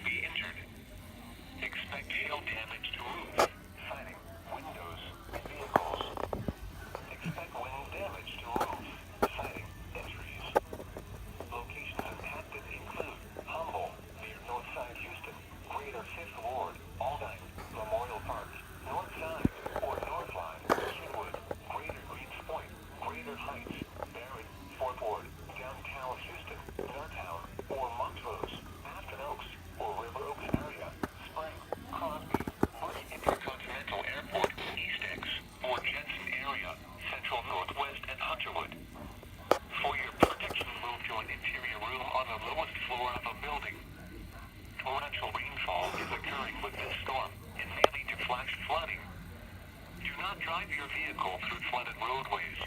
be injured. Expect hail damage to roof, siding, windows, and vehicles. Expect wind damage to roof, siding, and trees. Locations impacted include Humboldt, near Northside Houston, Greater 5th Ward, Aldine, Memorial Park, Northside, or Northline, Kingwood, Greater Greens Point, Greater Heights, Barron, Fort Ward, Downtown Houston, Northtown, or Montrose, Aspen Oaks, or River Oaks area, Spring, Crosby, Bush Intercontinental Airport, East X, or Jensen area, Central Northwest and Hunterwood. For your protection, move to an interior room on the lowest floor of a building. Torrential rainfall is occurring with this storm and may lead to flash flooding. Do not drive your vehicle through flooded roadways.